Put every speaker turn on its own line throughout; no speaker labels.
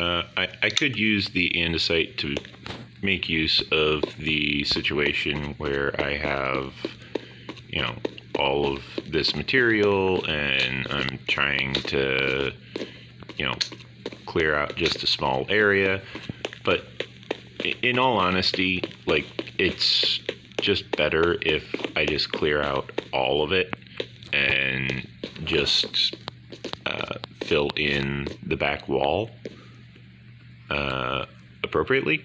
I could use the andesite to make use of the situation where I have, all of this material and I'm trying to, clear out just a small area. But in all honesty, it's just better if I just clear out all of it and just fill in the back wall appropriately.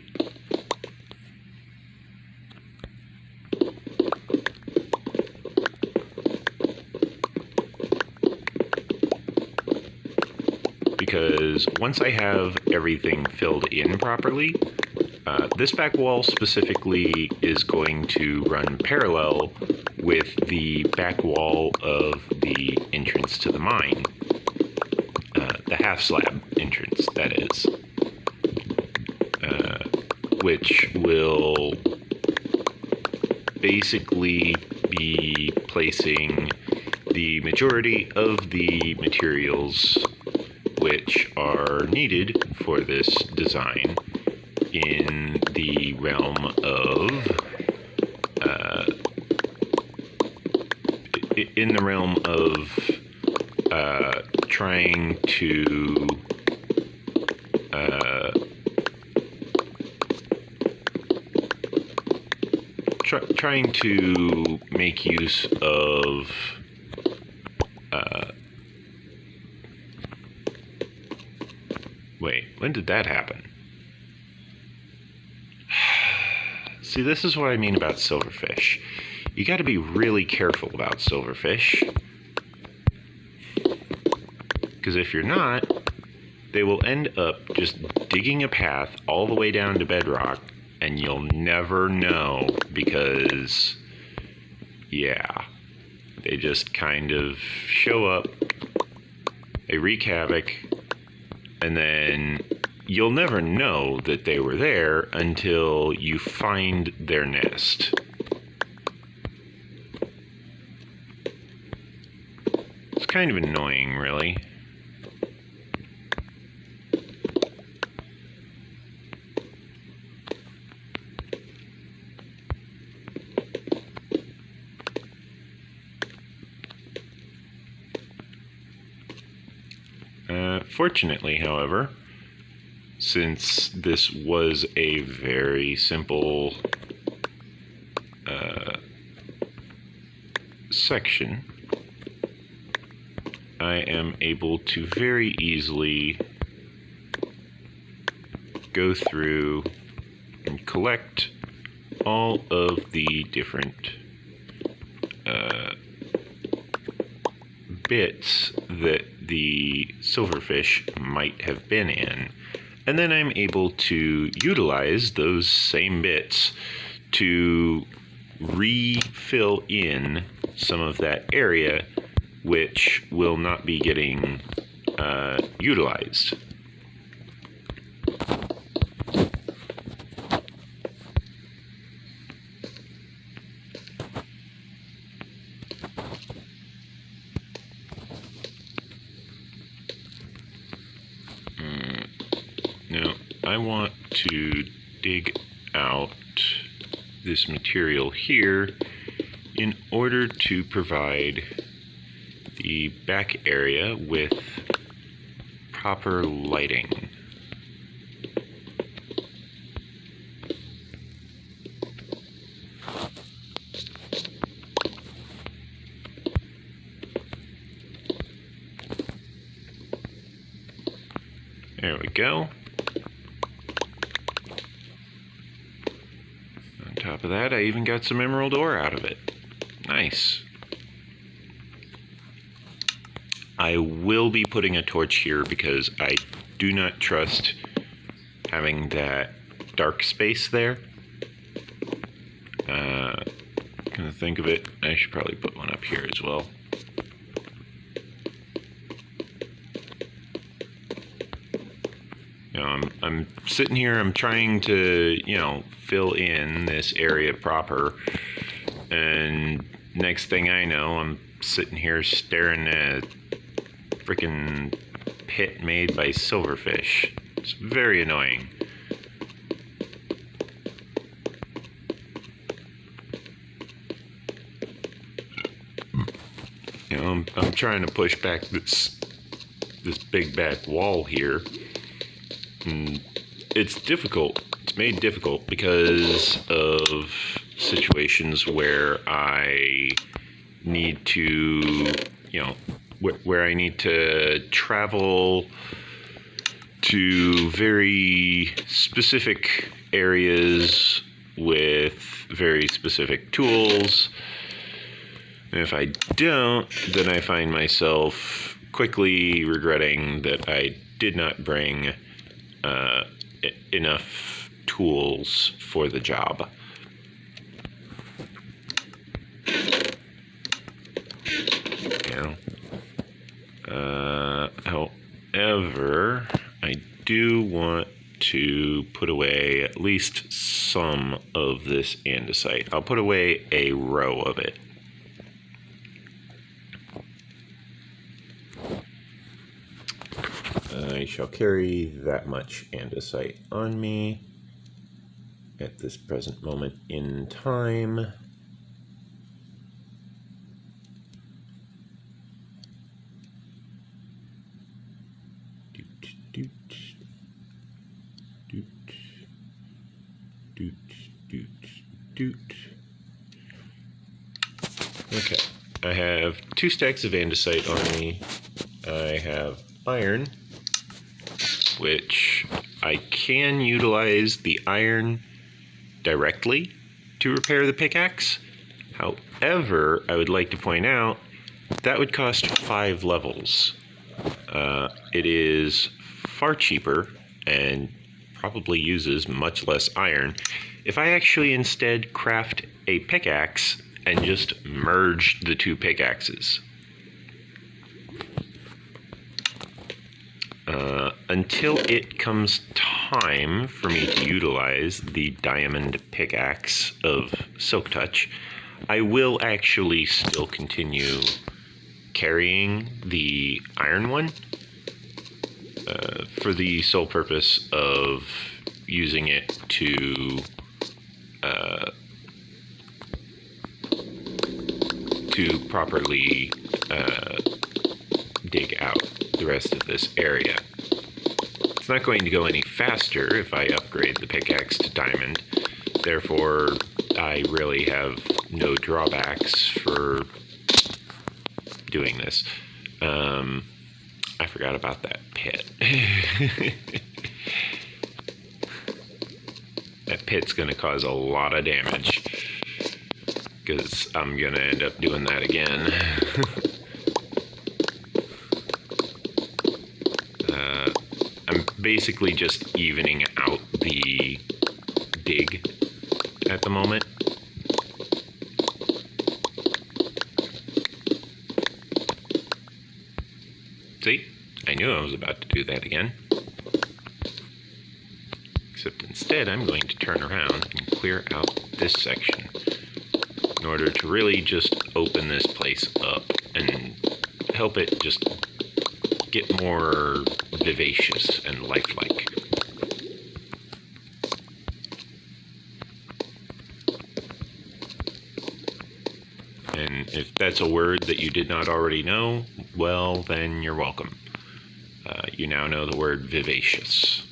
Because once I have everything filled in properly, this back wall specifically is going to run parallel with the back wall of the entrance to the mine. The half slab entrance, that is. Which will basically be placing the majority of the materials which are needed for this design in the realm of trying to trying to make use of wait, when did that happen? See, this is what I mean about silverfish. You got to be really careful about silverfish, because if you're not, they will end up just digging a path all the way down to bedrock, and you'll never know because, yeah, they just kind of show up, they wreak havoc, and then you'll never know that they were there until you find their nest. It's kind of annoying, really. Fortunately, however, since this was a very simple section, I am able to very easily go through and collect all of the different bits that the silverfish might have been in, and then I'm able to utilize those same bits to refill in some of that area which will not be getting utilized. Now, I want to dig out this material here in order to provide the back area with proper lighting. There we go. On top of that, I even got some emerald ore out of it. Nice. I will be putting a torch here because I do not trust having that dark space there. Come to think of it, I should probably put one up here as well. I'm sitting here, I'm trying to, fill in this area proper, and next thing I know, I'm sitting here staring at a freaking pit made by silverfish. It's very annoying. You know, I'm trying to push back this big back wall here. And it's difficult. It's made difficult because of situations where I need to, where I need to travel to very specific areas with very specific tools. And if I don't, then I find myself quickly regretting that I did not bring enough tools for the job. However, I do want to put away at least some of this andesite. I'll put away a row of it. I shall carry that much andesite on me at this present moment in time. Okay, I have 2 stacks of andesite on me. I have iron, which I can utilize the iron directly to repair the pickaxe. However, I would like to point out that would cost 5 levels. It is far cheaper and probably uses much less iron if I actually instead craft a pickaxe and just merge the 2 pickaxes. Until it comes time for me to utilize the diamond pickaxe of Silk Touch, I will actually still continue carrying the iron one for the sole purpose of using it to properly dig out the rest of this area. It's not going to go any faster if I upgrade the pickaxe to diamond. Therefore, I really have no drawbacks for doing this. I forgot about that pit. That pit's going to cause a lot of damage because I'm going to end up doing that again. I'm basically just evening out the dig at the moment. See? I knew I was about to do that again. Except instead I'm going to turn around and clear out this section in order to really just open this place up and help it just get more vivacious and lifelike. And if that's a word that you did not already know, well, then you're welcome. You now know the word vivacious.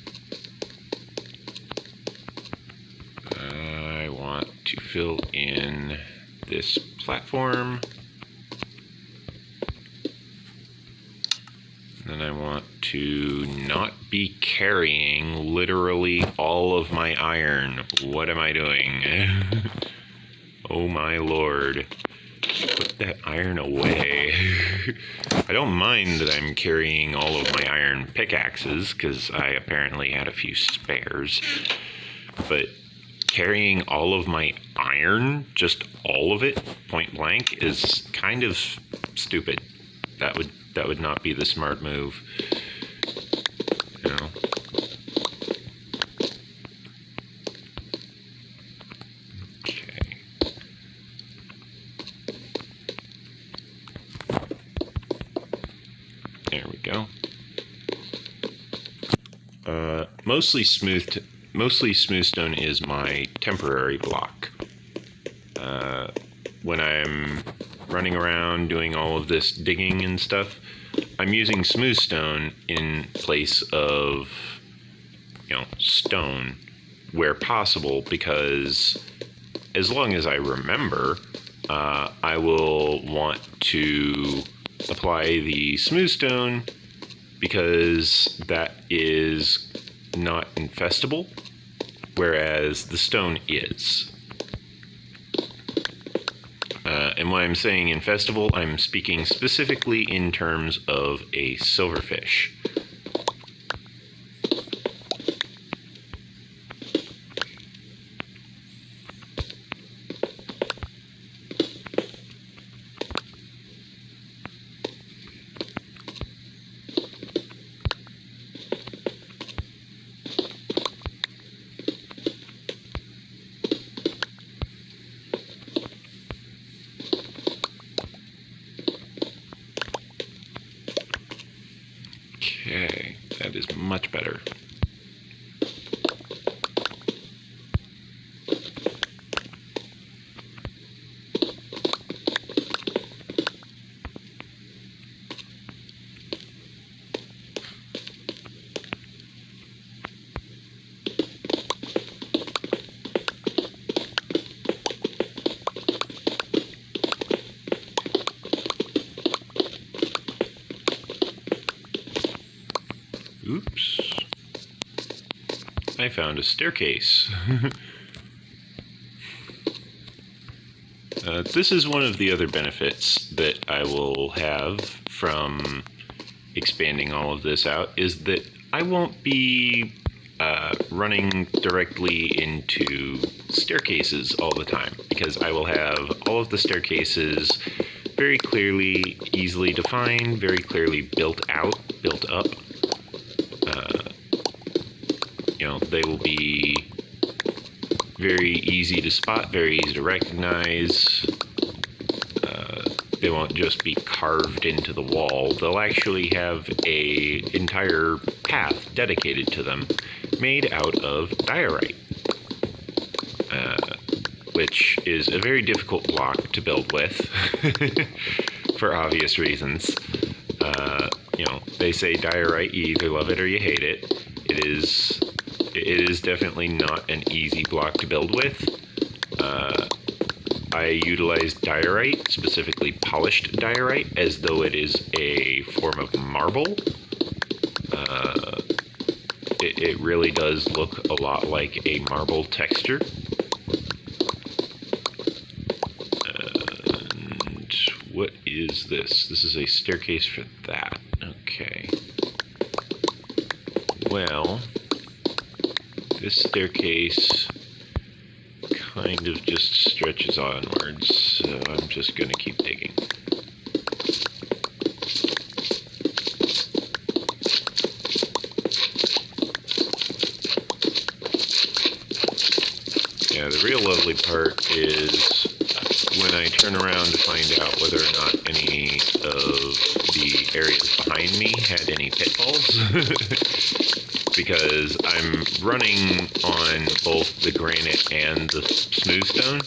I want to fill in this platform. Then I want to not be carrying literally all of my iron. What am I doing? Oh my lord. Put that iron away. I don't mind that I'm carrying all of my iron pickaxes, because I apparently had a few spares. But carrying all of my iron, just all of it, point blank, is kind of stupid. That would not be the smart move. You know. Okay. There we go. Mostly smooth stone is my temporary block. When I'm running around doing all of this digging and stuff, I'm using smooth stone in place of, stone where possible, because as long as I remember, I will want to apply the smooth stone because that is not infestable, whereas the stone is. And when I'm saying infestable, I'm speaking specifically in terms of a silverfish. Okay, that is much better. Oops. I found a staircase. This is one of the other benefits that I will have from expanding all of this out, is that I won't be running directly into staircases all the time, because I will have all of the staircases very clearly, easily defined, very clearly built up. They will be very easy to spot, very easy to recognize. They won't just be carved into the wall. They'll actually have an entire path dedicated to them, made out of diorite, which is a very difficult block to build with, for obvious reasons. They say diorite, you either love it or you hate it. It is definitely not an easy block to build with. I utilize diorite, specifically polished diorite, as though it is a form of marble. It really does look a lot like a marble texture. And what is this? This is a staircase for that. Okay. Well, this staircase kind of just stretches onwards, so I'm just going to keep digging. Yeah, the real lovely part is when I turn around to find out whether or not any of the areas behind me had any pitfalls. Because I'm running on both the granite and the smooth stone,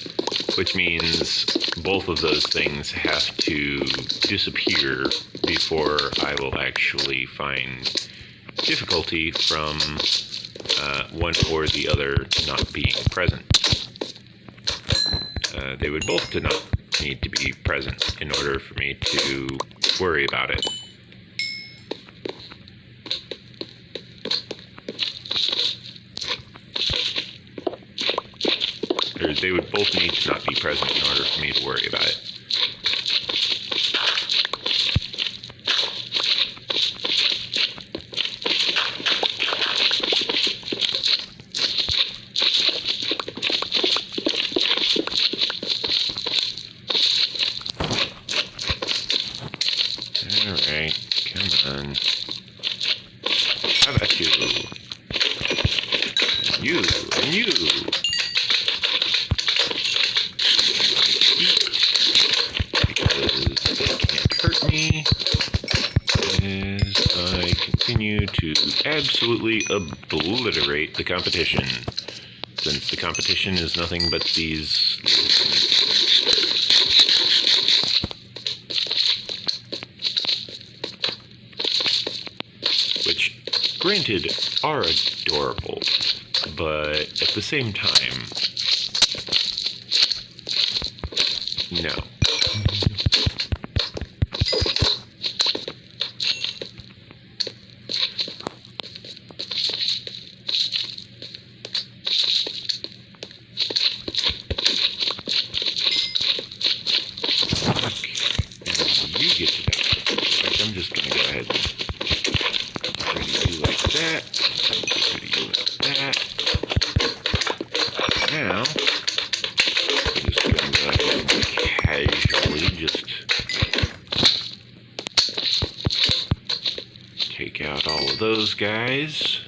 which means both of those things have to disappear before I will actually find difficulty from one or the other not being present. They would both not need to be present in order for me to worry about it. They would both need to not be present in order for me to worry about it. Alright, come on. How about you? You, and you! Because they can't hurt me, as I can continue to absolutely obliterate the competition, since the competition is nothing but these little things, which, granted, are adorable, but at the same time, no. You get to die. In fact, I'm just going to go ahead and get rid of you like that. Get rid of you like that. Now, I'm just going to go ahead and casually just take out all of those guys.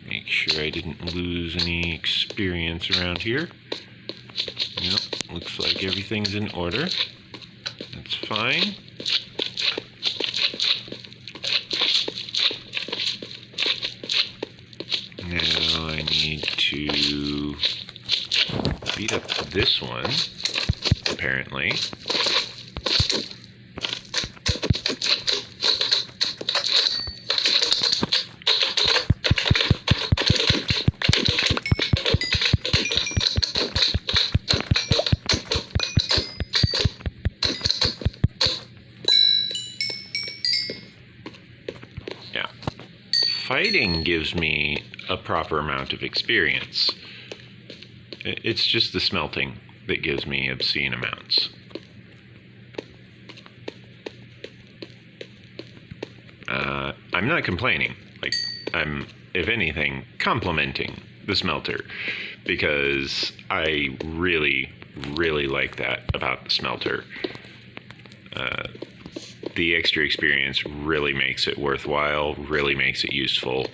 Make sure I didn't lose any experience around here. Nope, looks like everything's in order. That's fine. Now I need to beat up this one, apparently. Fighting gives me a proper amount of experience. It's just the smelting that gives me obscene amounts. I'm not complaining. Like, I'm, if anything, complimenting the smelter, because I really, really like that about the smelter. The extra experience really makes it worthwhile, really makes it useful.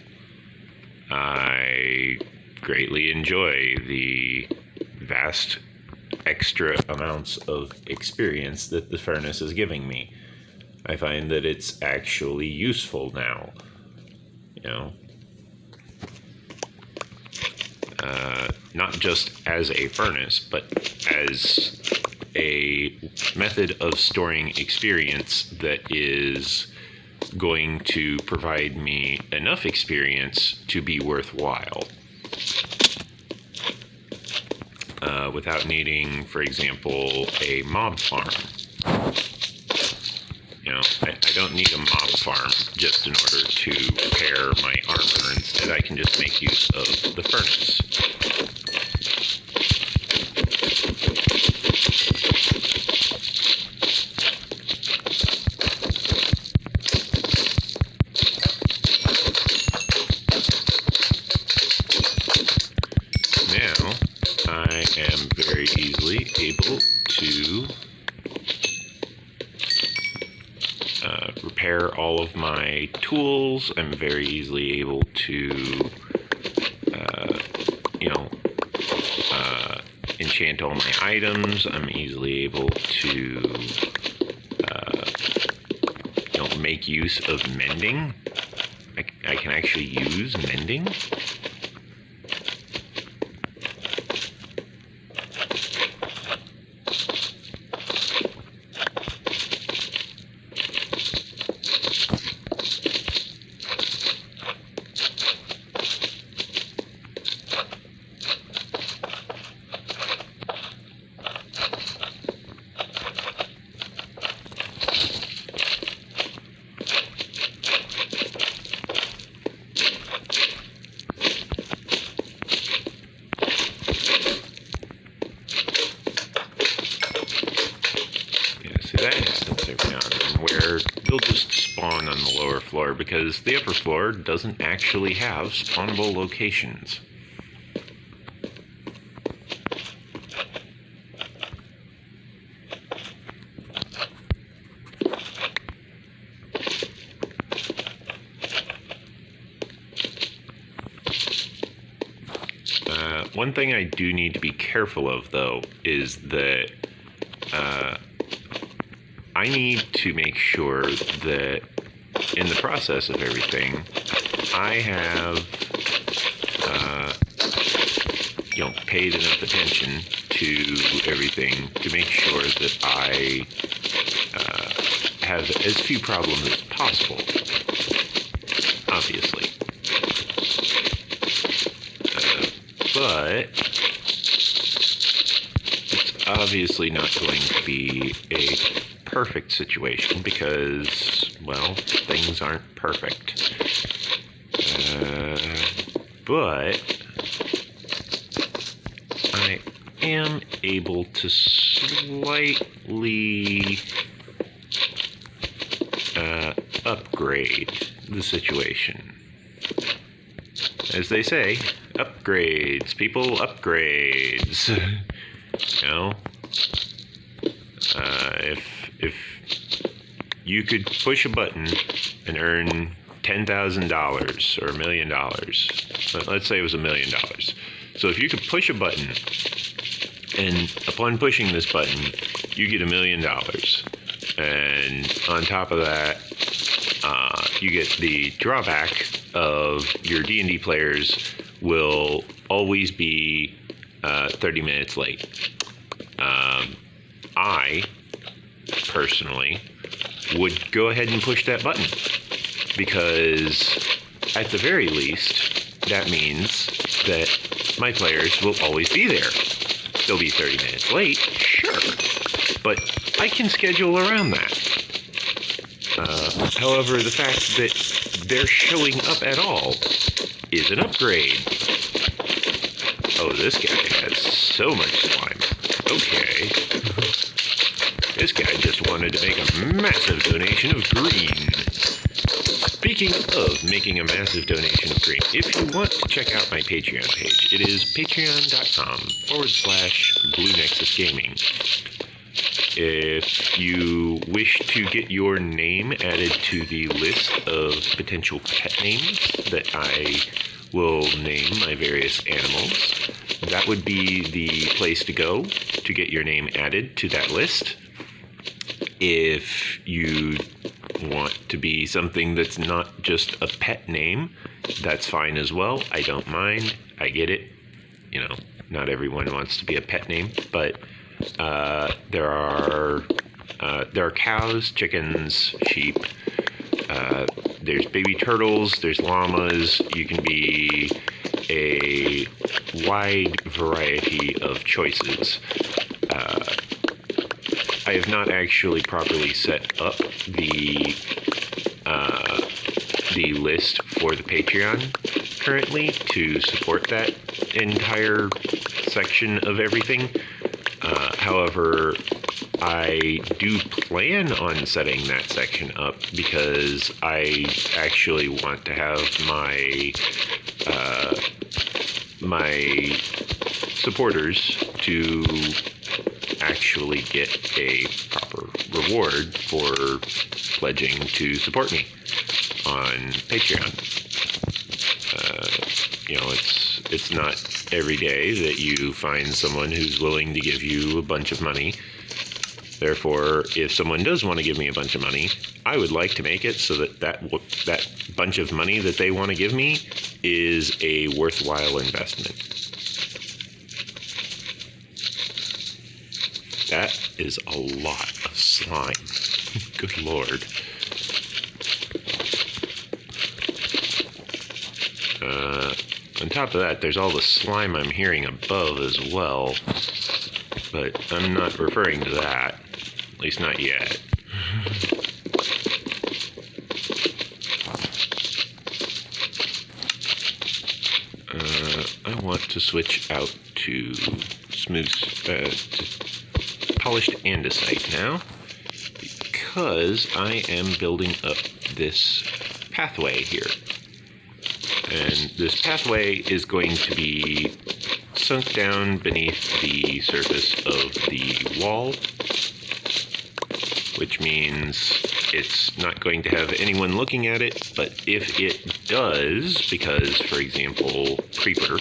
I greatly enjoy the vast extra amounts of experience that the furnace is giving me. I find that it's actually useful now, you know. Not just as a furnace, but as a method of storing experience that is going to provide me enough experience to be worthwhile. Without needing, for example, a mob farm. You know, I don't need a mob farm just in order to repair my armor. Instead, I can just make use of the furnace. Now, I am very easily able to repair all of my tools. I'm very easily able to, enchant all my items. I'm easily able to, make use of mending. I can actually use mending. That happens every now and then, where they'll just spawn on the lower floor because the upper floor doesn't actually have spawnable locations. one thing I do need to be careful of, though, is that I need to make sure that in the process of everything, I have, paid enough attention to everything to make sure that I have as few problems as possible, obviously. But it's obviously not going to be a perfect situation because, well, things aren't perfect. But I am able to slightly upgrade the situation. As they say, upgrades, people, upgrades. If you could push a button and earn $10,000 or $1 million, let's say it was $1 million. So if you could push a button, and upon pushing this button, you get $1 million, and on top of that, you get the drawback of your D&D players will always be 30 minutes late. I, personally, would go ahead and push that button because, at the very least, that means that my players will always be there. They'll be 30 minutes late, sure, but I can schedule around that. However, the fact that they're showing up at all is an upgrade. Oh, this guy has so much slime. Okay. This guy just wanted to make a massive donation of green. Speaking of making a massive donation of green, if you want to check out my Patreon page, it is patreon.com/BlueNexusGaming. If you wish to get your name added to the list of potential pet names that I will name my various animals, that would be the place to go to get your name added to that list. If you want to be something that's not just a pet name, that's fine as well. I don't mind. I get it. Not everyone wants to be a pet name, but there are cows, chickens, sheep. There's baby turtles. There's llamas. You can be a wide variety of choices. I have not actually properly set up the list for the Patreon currently to support that entire section of everything. However, I do plan on setting that section up because I actually want to have my supporters to actually get a proper reward for pledging to support me on Patreon. It's not every day that you find someone who's willing to give you a bunch of money. Therefore, if someone does want to give me a bunch of money, I would like to make it so that bunch of money that they want to give me is a worthwhile investment. That is a lot of slime. Good Lord. On top of that, there's all the slime I'm hearing above as well. But I'm not referring to that. At least not yet. I want to switch out to to polished andesite now, because I am building up this pathway here. And this pathway is going to be sunk down beneath the surface of the wall, which means it's not going to have anyone looking at it, but if it does, because, for example, Creeper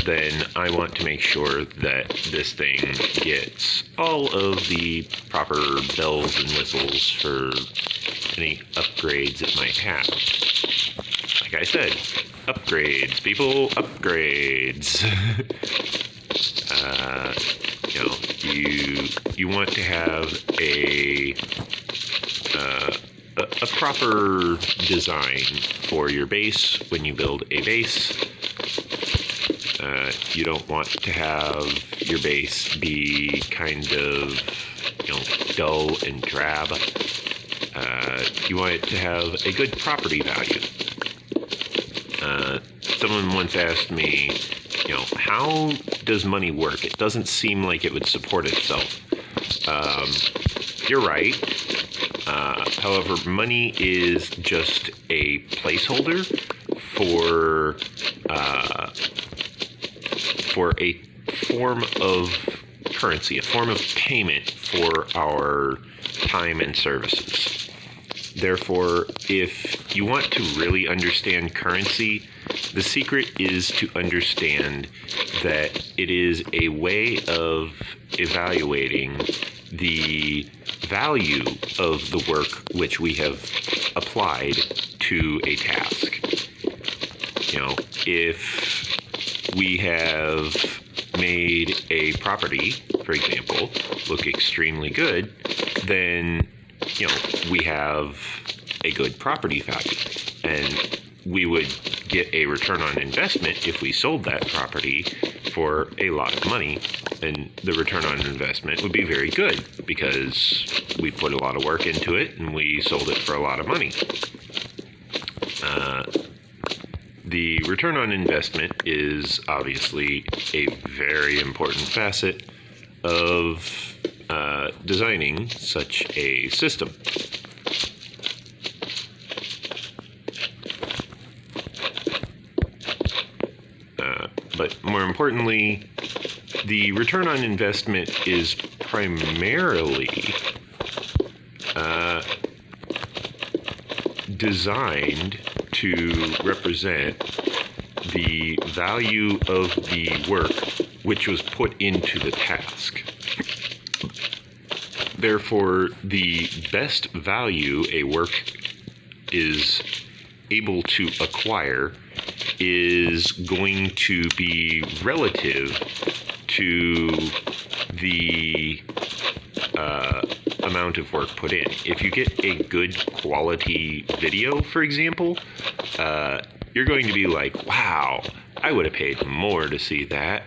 then I want to make sure that this thing gets all of the proper bells and whistles for any upgrades it might have. Like I said, upgrades, people, upgrades. You want to have a proper design for your base when you build a base. You don't want to have your base be kind of, dull and drab. You want it to have a good property value. Someone once asked me, how does money work? It doesn't seem like it would support itself. You're right. However, money is just a placeholder for a form of currency, a form of payment for our time and services. Therefore, if you want to really understand currency, the secret is to understand that it is a way of evaluating the value of the work which we have applied to a task. If we have made a property, for example, look extremely good, then we have a good property value, and we would get a return on investment if we sold that property for a lot of money, and the return on investment would be very good because we put a lot of work into it and we sold it for a lot of money. The return on investment is obviously a very important facet of designing such a system. But more importantly, the return on investment is primarily designed to represent the value of the work which was put into the task. Therefore, the best value a work is able to acquire is going to be relative to the amount of work put in. If you get a good quality video, for example, you're going to be like, wow, I would have paid more to see that.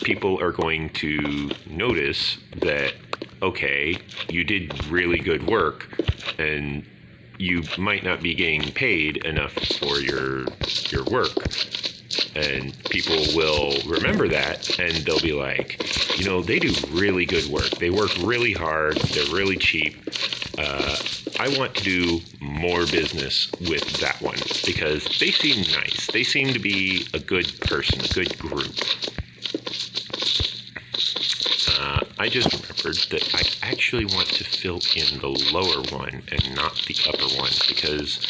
People are going to notice that, okay, you did really good work, and you might not be getting paid enough for your work. And people will remember that, and they'll be like, they do really good work. They work really hard. They're really cheap. I want to do more business with that one because they seem nice. They seem to be a good person, a good group. I just remembered that I actually want to fill in the lower one and not the upper one, because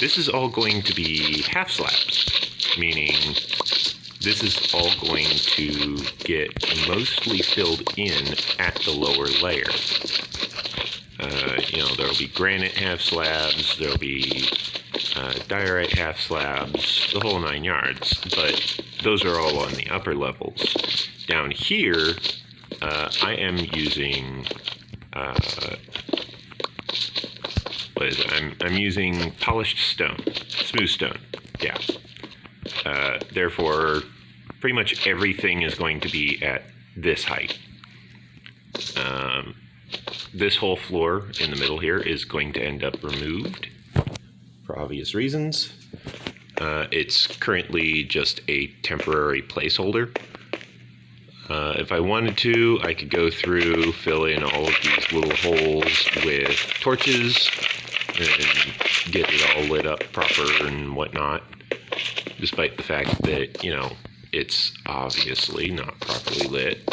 this is all going to be half slabs, meaning this is all going to get mostly filled in at the lower layer. There'll be granite half slabs, there'll be diorite half slabs, the whole 9 yards, but those are all on the upper levels. Down here, I am using I'm using polished stone, smooth stone. Yeah. Therefore, pretty much everything is going to be at this height. This whole floor in the middle here is going to end up removed for obvious reasons. It's currently just a temporary placeholder. If I wanted to, I could go through, fill in all of these little holes with torches and get it all lit up proper and whatnot, despite the fact that, it's obviously not properly lit.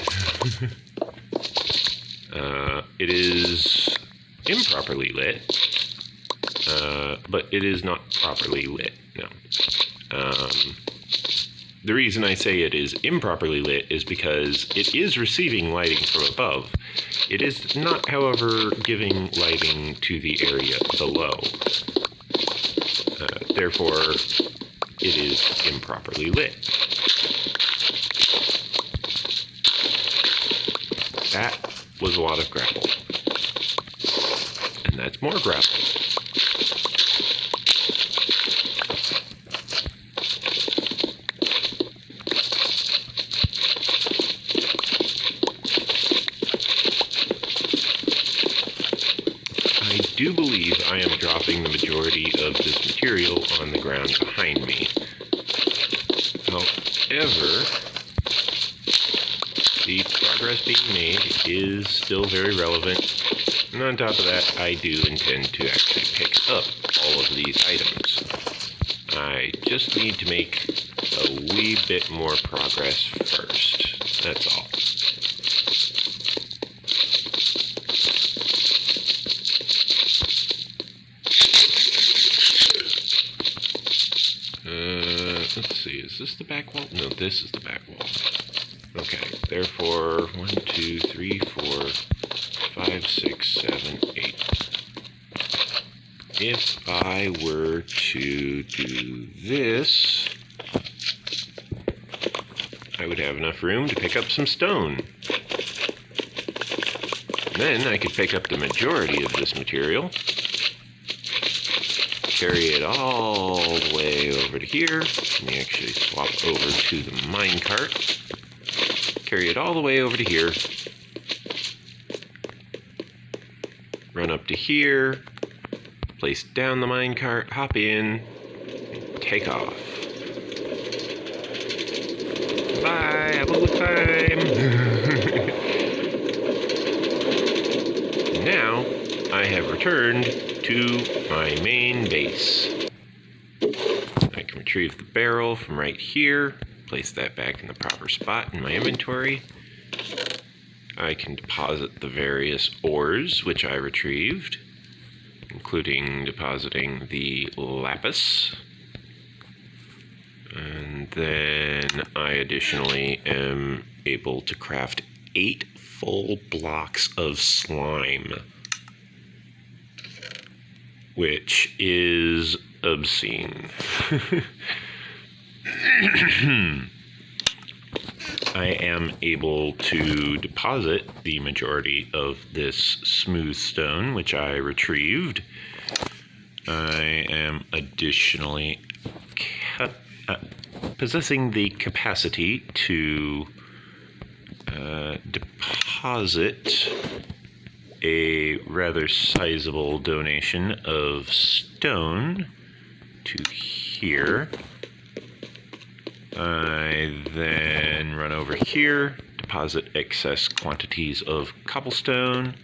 It is improperly lit, but it is not properly lit. No. The reason I say it is improperly lit is because it is receiving lighting from above. It is not, however, giving lighting to the area below. Therefore, it is improperly lit. That was a lot of gravel. And that's more gravel. I do believe I am dropping the majority of this material on the ground behind me. However, the progress being made is still very relevant. And on top of that, I do intend to actually pick up all of these items. I just need to make a wee bit more progress first. That's all. Let's see, is this the back wall? No, this is the back wall. Okay, therefore, 1, 2, 3, 4, 5, 6, 7, 8. If I were to do this, I would have enough room to pick up some stone. Then I could pick up the majority of this material, carry it all the way over to here. Let me actually swap over to the minecart. Carry it all the way over to here. Run up to here. Place down the minecart, hop in, and take off. Bye, have a good time. Now, I have returned to my main base. I can retrieve the barrel from right here, place that back in the proper spot in my inventory. I can deposit the various ores which I retrieved, including depositing the lapis. And then I additionally am able to craft 8 full blocks of slime, which is obscene. I am able to deposit the majority of this smooth stone, which I retrieved. I am additionally possessing the capacity to deposit a rather sizable donation of stone to here. I then run over here, deposit excess quantities of cobblestone,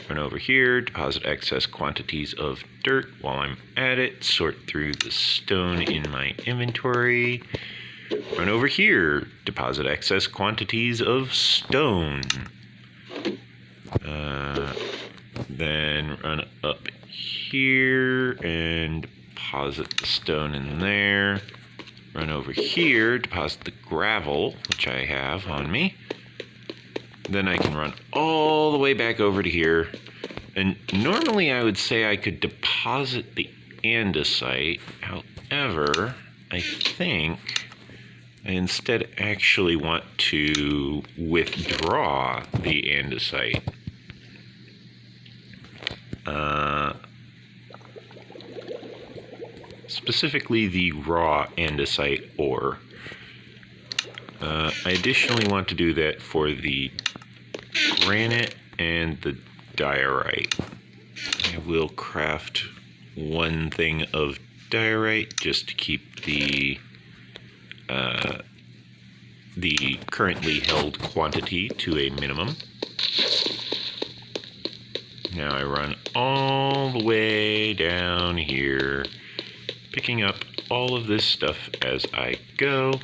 run over here, deposit excess quantities of dirt. While I'm at it, sort through the stone in my inventory, run over here, deposit excess quantities of stone. Then run up here and deposit the stone in there. Run over here, deposit the gravel, which I have on me. Then I can run all the way back over to here. And normally I would say I could deposit the andesite. However, I think I instead actually want to withdraw the andesite. Specifically the raw andesite ore. I additionally want to do that for the granite and the diorite. I will craft 1 thing of diorite just to keep the currently held quantity to a minimum. Now I run all the way down here, picking up all of this stuff as I go.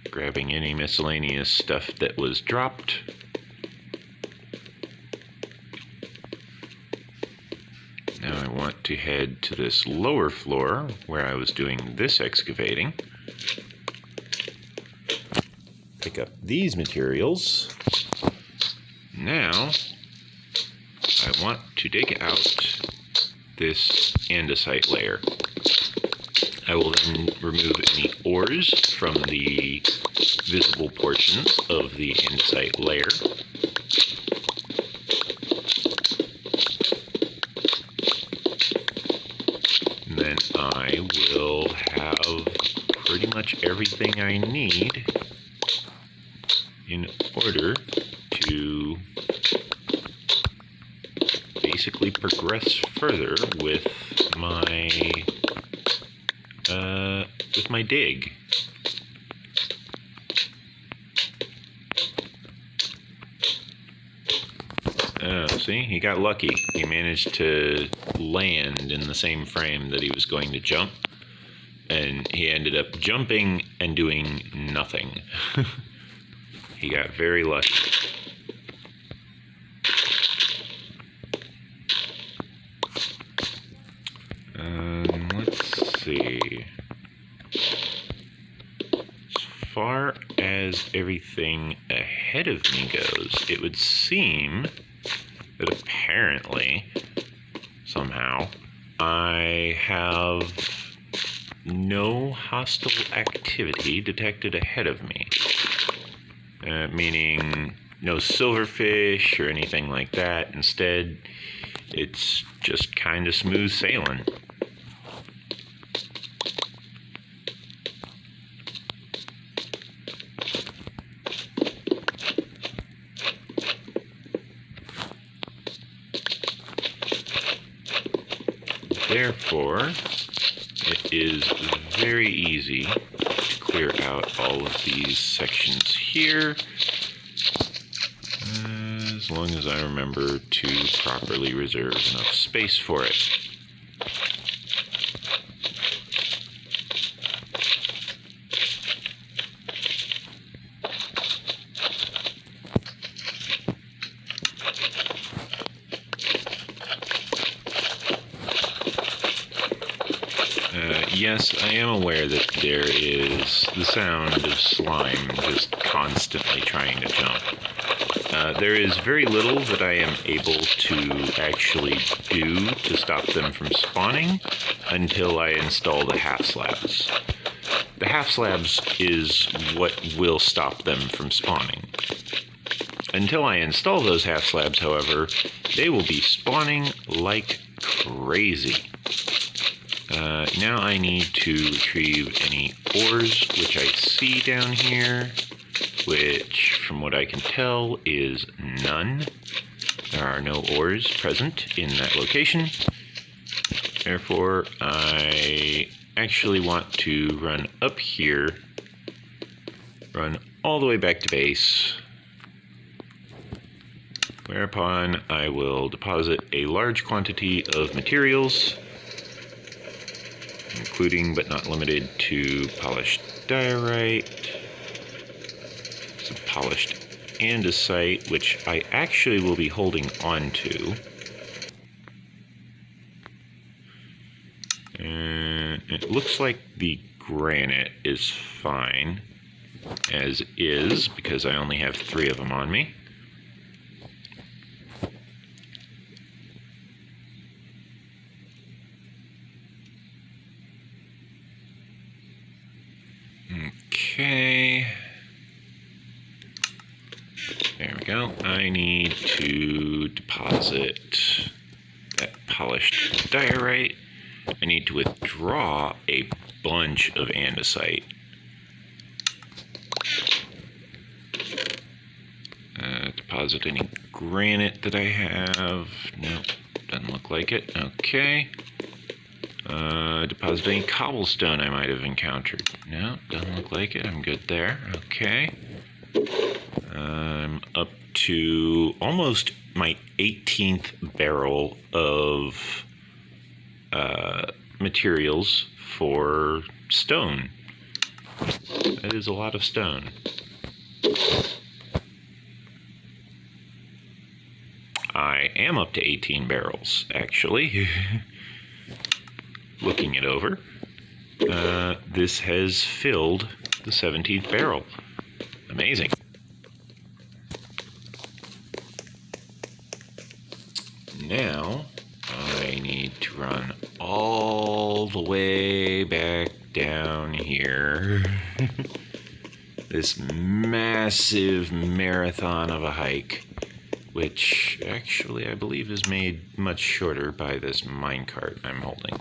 Grabbing any miscellaneous stuff that was dropped. want to head to this lower floor where I was doing this excavating. Pick up these materials. Now, I want to dig out this andesite layer. I will then remove any ores from the visible portions of the andesite layer. And then I will have pretty much everything I need in order to basically progress further with my dig. Oh, see, he got lucky. He managed to land in the same frame that he was going to jump, and he ended up jumping and doing nothing. He got very lucky. Let's see. As far as everything ahead of me goes, it would seem that apparently, somehow, I have no hostile activity detected ahead of me. Meaning no silverfish or anything like that. Instead, it's just kind of smooth sailing. Therefore, it is very easy to clear out all of these sections here, as long as I remember to properly reserve enough space for it. Yes, I am aware that there is the sound of slime just constantly trying to jump. There is very little that I am able to actually do to stop them from spawning until I install the half slabs. The half slabs is what will stop them from spawning. Until I install those half slabs, however, they will be spawning like crazy. Now I need to retrieve any ores which I see down here, which from what I can tell is none. There are no ores present in that location. Therefore, I actually want to run up here, run all the way back to base, whereupon I will deposit a large quantity of materials, including but not limited to polished diorite, some polished andesite, which I actually will be holding on to. And it looks like the granite is fine as is, because I only have 3 of them on me. Okay, there we go. I need to deposit that polished diorite. I need to withdraw a bunch of andesite. Deposit any granite that I have. Nope, doesn't look like it. Okay. Deposit any cobblestone I might have encountered. No, doesn't look like it. I'm good there. Okay. I'm up to almost my 18th barrel of materials for stone. That is a lot of stone. I am up to 18 barrels, actually. Looking it over, this has filled the 17th barrel. Amazing. Now, I need to run all the way back down here. This massive marathon of a hike, which actually I believe is made much shorter by this minecart I'm holding.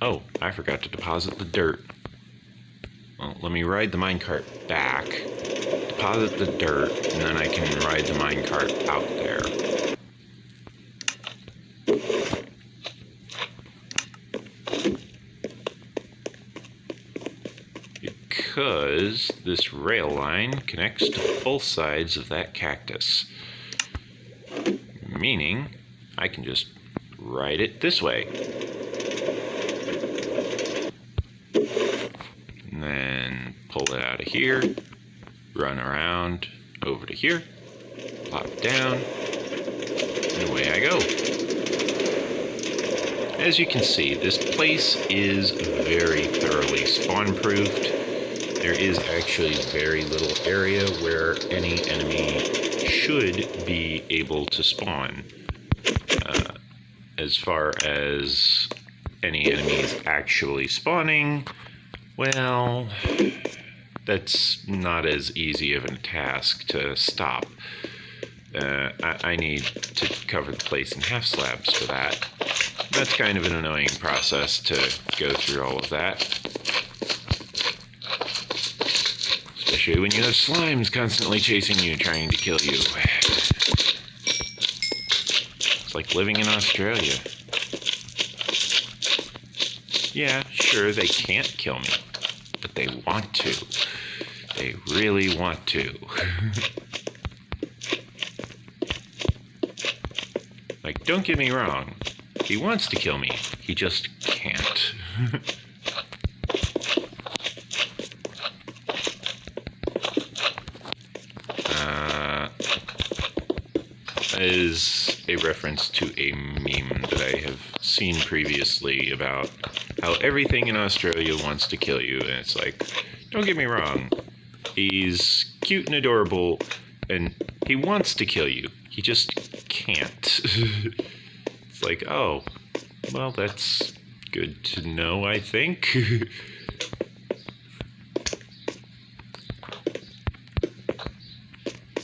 Oh, I forgot to deposit the dirt. Well, let me ride the minecart back, deposit the dirt, and then I can ride the minecart out there. Because this rail line connects to both sides of that cactus. Meaning, I can just ride it this way. And then pull it out of here, run around over to here, plop it down, and away I go. As you can see, this place is very thoroughly spawn-proofed. There is actually very little area where any enemy should be able to spawn. As far as any enemies actually spawning, well, that's not as easy of a task to stop. I need to cover the place in half slabs for that. That's kind of an annoying process to go through all of that. Especially when you have slimes constantly chasing you, trying to kill you. It's like living in Australia. Yeah, sure, they can't kill me, but they want to. They really want to. Like, don't get me wrong. He wants to kill me. He just can't. Is a reference to a meme that I have seen previously about how everything in Australia wants to kill you, and it's like, don't get me wrong, he's cute and adorable, and he wants to kill you, he just can't. It's like, oh, well, that's good to know, I think.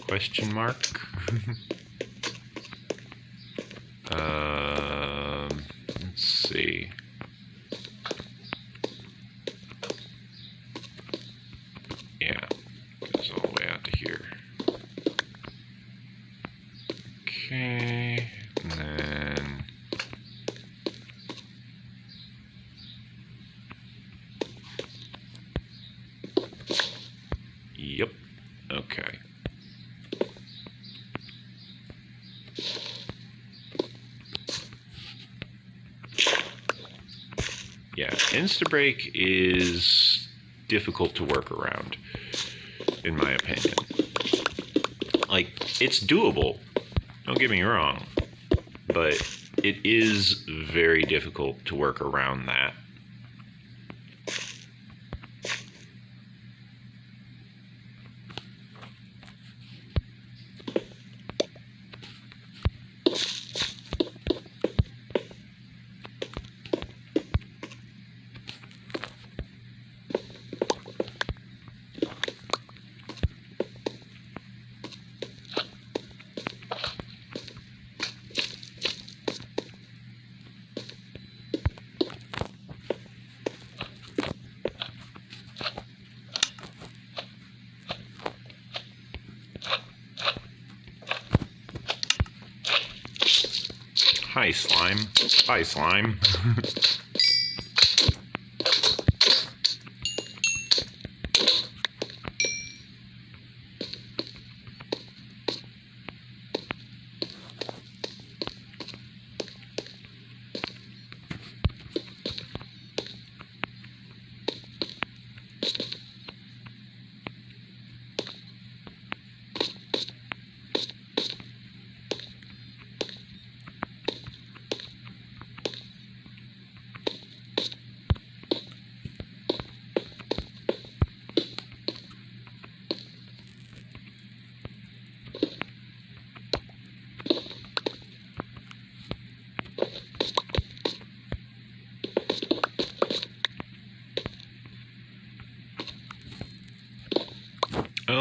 Question mark? Let's see. Yeah, goes all the way out to here. Okay, and then yep, okay. Yeah, Instabreak is difficult to work around, in my opinion. Like, it's doable, don't get me wrong, but it is very difficult to work around that. Hi, slime. Bye, slime.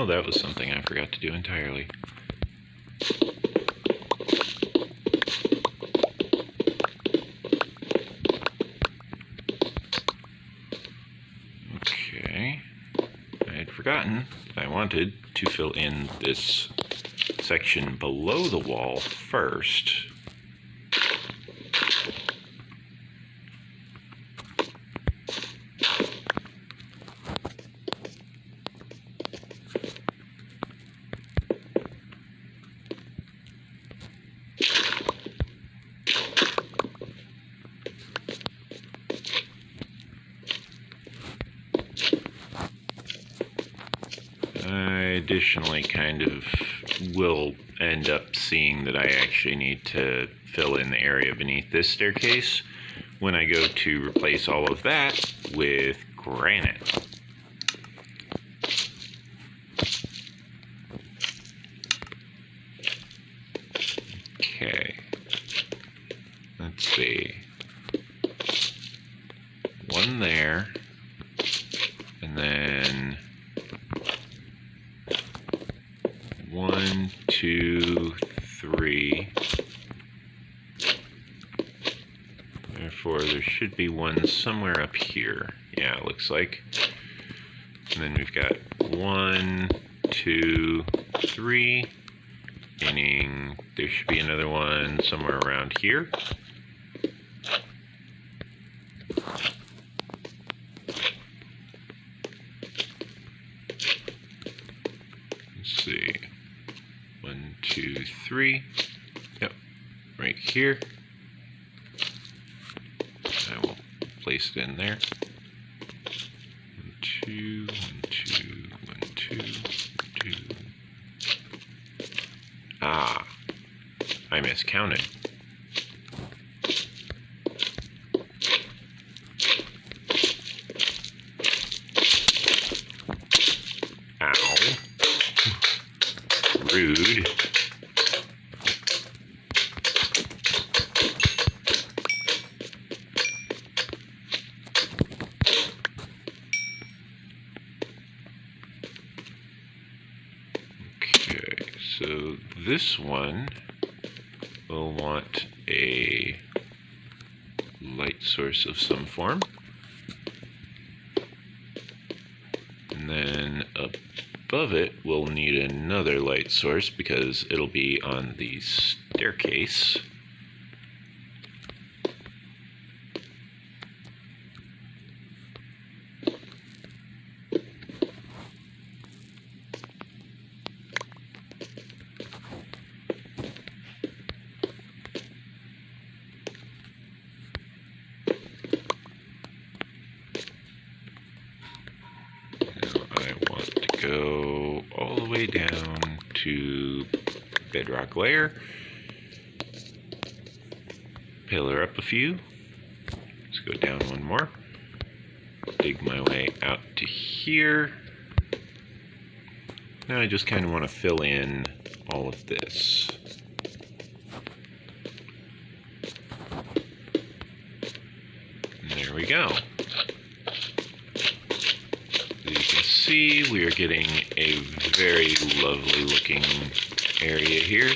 Oh, that was something I forgot to do entirely. Okay. I had forgotten I wanted to fill in this section below the wall first. I additionally kind of will end up seeing that I actually need to fill in the area beneath this staircase when I go to replace all of that with granite. Okay, let's see. One there, and then 1, 2, 3. Therefore, there should be one somewhere up here. Yeah, it looks like. And then we've got 1, 2, 3. Meaning there should be another one somewhere around here. Let's see. 1, 2, 3. Yep, right here. I will place it in there. 1, 2, 1, 2, 1, 2, 2. Ah, I miscounted. Ow. Rude. Okay, so this one will want a light source of some form. And then above it, we'll need another light source because it'll be on the staircase. Go all the way down to bedrock layer, pillar up a few, let's go down one more, dig my way out to here. Now I just kind of want to fill in all of this. And there we go. See, we are getting a very lovely looking area here.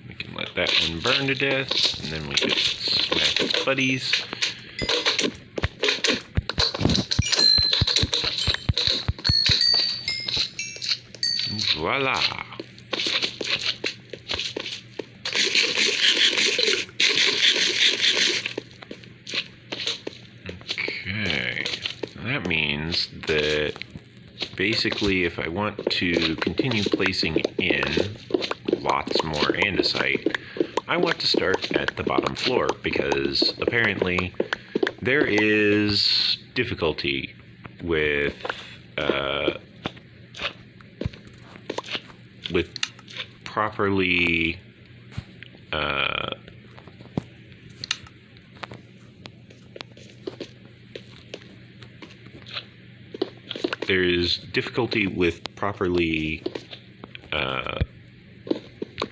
We can let that one burn to death, and then we can smack its buddies. Voila! Okay, that means that basically if I want to continue placing in lots more andesite, I want to start at the bottom floor because apparently there is difficulty with properly there's difficulty with properly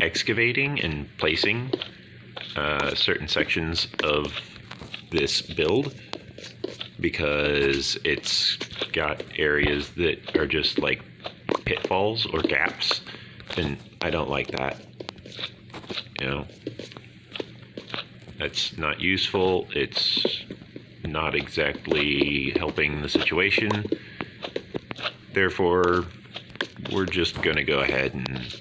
excavating and placing certain sections of this build, because it's got areas that are just like pitfalls or gaps, and I don't like that. You know, that's not useful. It's not exactly helping the situation. Therefore, we're just going to go ahead and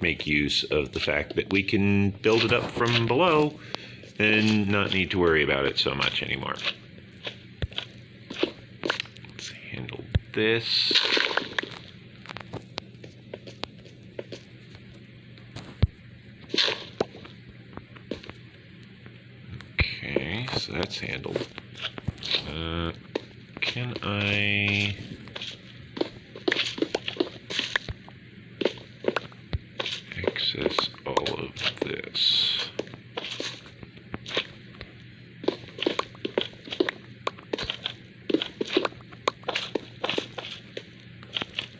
make use of the fact that we can build it up from below and not need to worry about it so much anymore. Let's handle this. Okay, so that's handled. Can I... access all of this?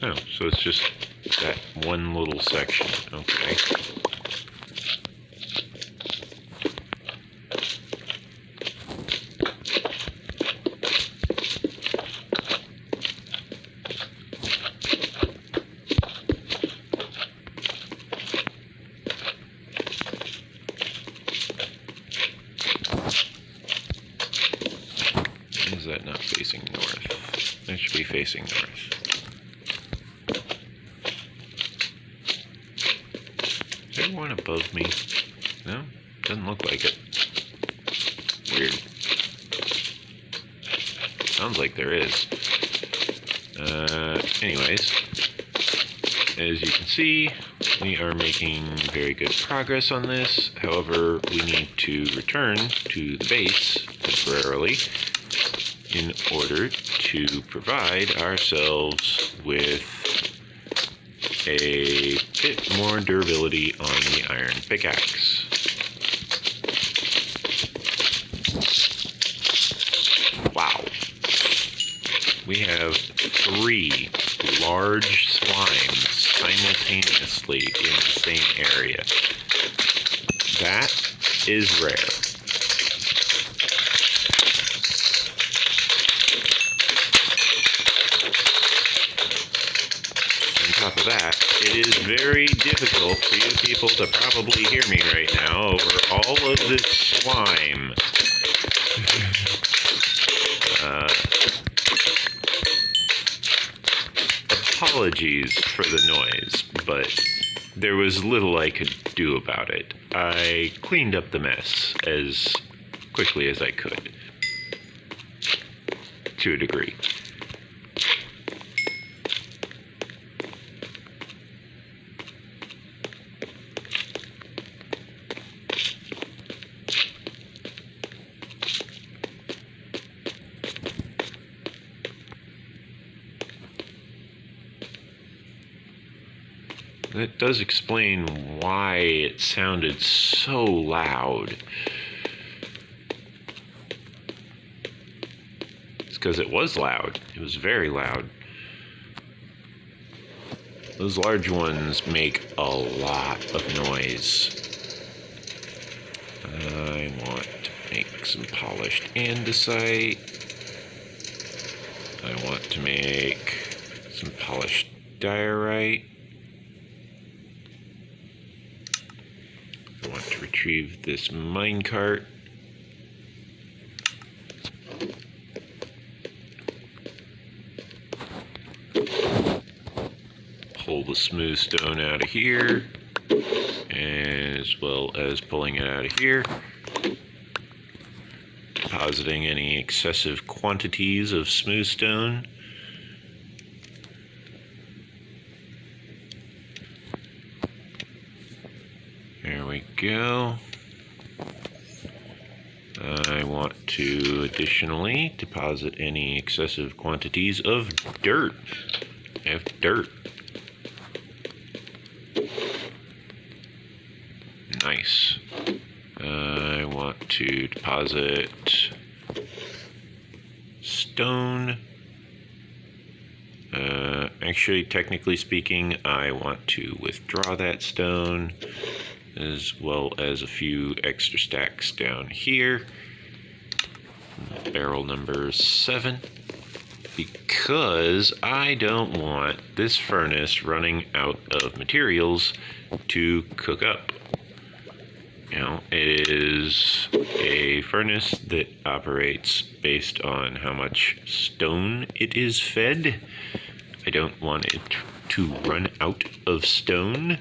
Oh, so it's just that one little section. Okay. Is that not facing north? That should be facing north. Is there one above me? No? Doesn't look like it. Weird. Sounds like there is. Anyways, as you can see, we are making very good progress on this. However, we need to return to the base temporarily in order to provide ourselves with a bit more durability on the iron pickaxe. Wow. We have 3 large slimes simultaneously in the same area. That is rare. On top of that, it is very difficult for you people to probably hear me right now over all of this slime. Apologies for the noise, but there was little I could do about it. I cleaned up the mess as quickly as I could, to a degree. That does explain why it sounded so loud. It's because it was loud. It was very loud. Those large ones make a lot of noise. I want to make some polished andesite. I want to make some polished diorite. I want to retrieve this minecart. Pull the smooth stone out of here, as well as pulling it out of here. Depositing any excessive quantities of smooth stone. There we go. I want to additionally deposit any excessive quantities of dirt. I have dirt. Nice. I want to deposit stone. Actually, technically speaking, I want to withdraw that stone, as well as a few extra stacks down here. Barrel number 7. Because I don't want this furnace running out of materials to cook up. You know, it is a furnace that operates based on how much stone it is fed. I don't want it to run out of stone.